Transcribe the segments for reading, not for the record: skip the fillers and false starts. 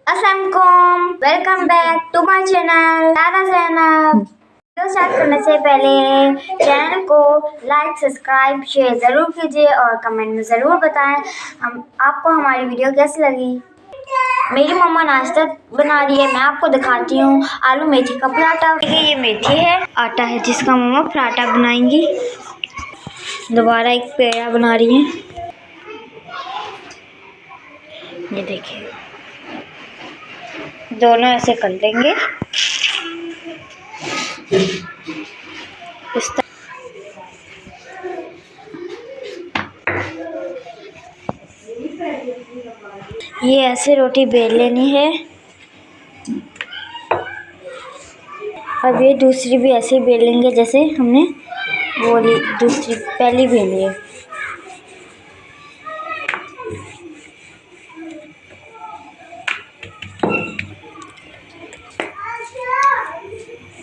अस्सलाम, welcome back to my channel Tara Zainab. Video start करने से पहले चैनल को लाइक, सब्सक्राइब, शेयर ज़रूर कीजिए और कमेंट में ज़रूर बताएं हम आपको हमारी वीडियो कैसी लगी। मेरी मम्मा नाश्ता बना रही है, मैं आपको दिखाती हूँ। आलू मेथी का पराठा। ये मेथी है, आटा है जिसका मम्मा पराठा बनाएंगी। दोबारा एक पेड़ा बना रही हैं। ये देखिए, दोनों ऐसे कर लेंगे इस तरह। ये ऐसे रोटी बेल लेनी है। अब ये दूसरी भी ऐसे ही बेल लेंगे जैसे हमने वो दूसरी पहली बेली है।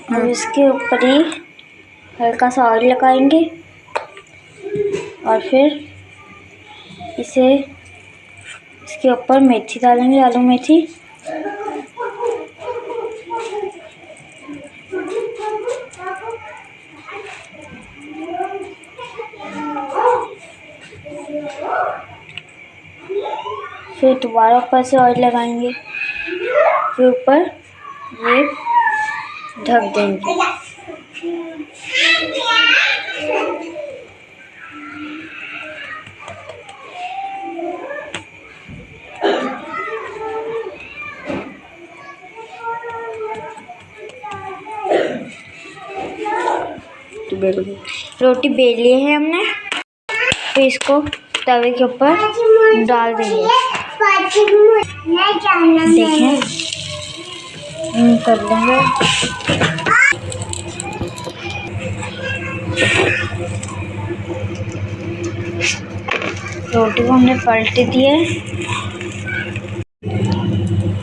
अब इसके ऊपर ही हल्का सा ऑयल लगाएंगे और फिर इसके ऊपर मेथी डालेंगे, आलू मेथी। फिर दोबारा ऊपर से ऑयल लगाएंगे, फिर ऊपर ये ढक देंगे। रोटी बेल ली है हमने, फिर इसको तवे के ऊपर डाल देंगे। देखें, कर लेंगे। रोटी को हमने पलट दिए।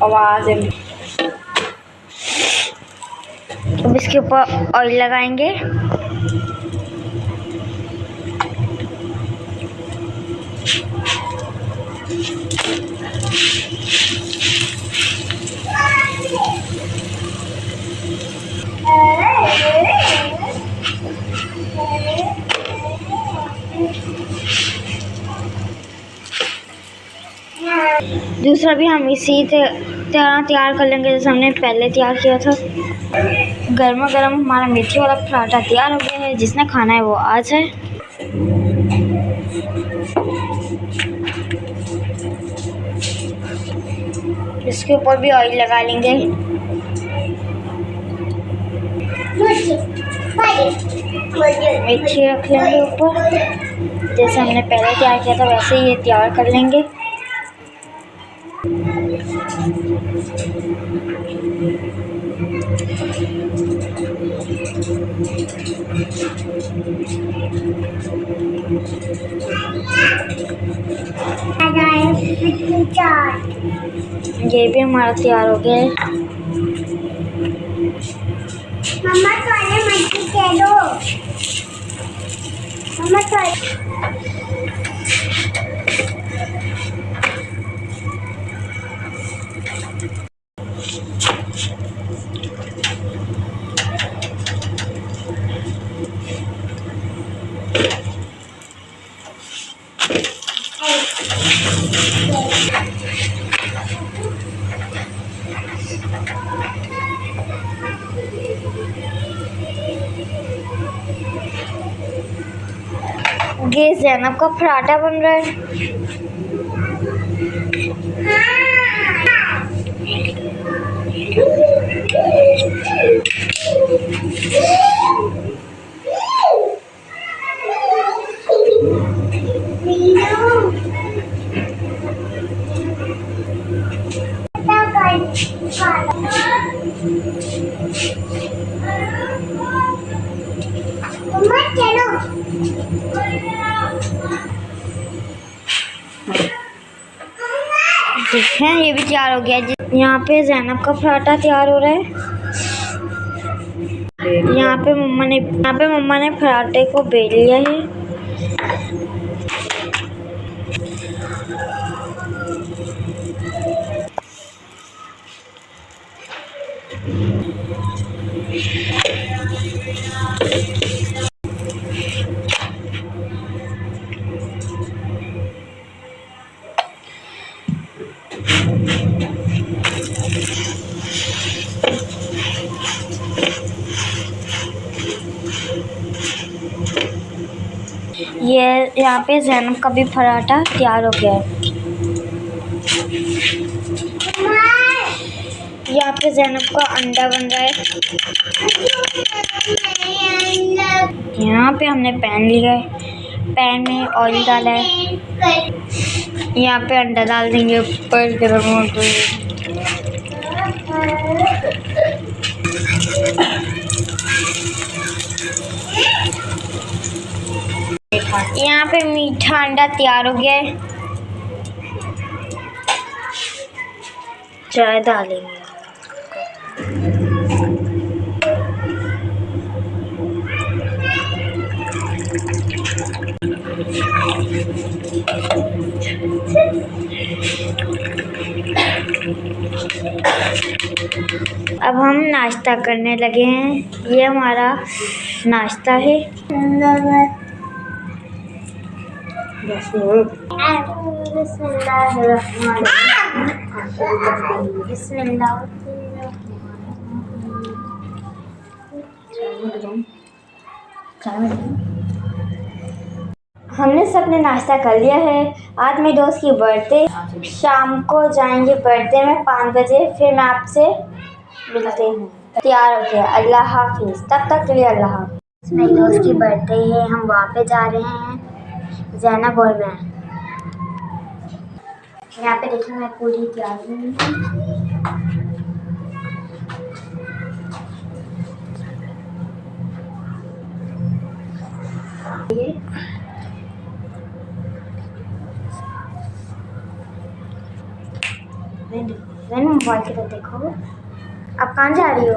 आवाज है। अब इसके ऊपर ऑयल लगाएंगे। दूसरा भी हम इसी तरह तैयार कर लेंगे जैसे हमने पहले तैयार किया था। गर्मा गर्म हमारा मेथी वाला पराठा तैयार हो गया है। जिसने खाना है वो आ जाए। इसके ऊपर भी ऑयल लगा लेंगे। मेथी रख लेंगे ऊपर, जैसे हमने पहले तैयार किया था वैसे ही ये तैयार कर लेंगे। ये भी हमारा तैयार हो गया है। मम्मा तो मछली दे दो। मम्मा तो ये ज़ैनब का पराठा बन रहा है। देखें, ये भी तैयार हो गया। यहाँ पे ज़ैनब का पराठा तैयार हो रहा है। यहाँ पे मम्मा ने पराठे को बेल लिया है। ये यहाँ पे ज़ैनब का भी पराठा तैयार हो गया है। यहाँ पे ज़ैनब का अंडा बन रहा है। यहाँ पे हमने पैन लिया है, पैन में ऑयल डाला है। यहाँ पे अंडा डाल देंगे ऊपर गरम हो गई। यहाँ पे मीठा अंडा तैयार हो गया है। चाय डालेंगे। अब हम नाश्ता करने लगे हैं। ये हमारा नाश्ता है। हमने सबने नाश्ता कर लिया है। आज मेरे दोस्त की बर्थडे, शाम को जाएंगे बर्थडे में 5 बजे। फिर मैं आपसे मिलते हैं। तैयार हो गया। अल्लाह हाफिज़। तब तक के लिए अल्लाह हाफिज़। मेरी दोस्त की बर्थडे है, हम वहाँ पे जा रहे हैं। ज़ैनब और मैं। यहाँ पे देखिए मैं पूरी तैयार हूँ। मोबाइल की तरफ देखो। आप कहाँ जा रही हो?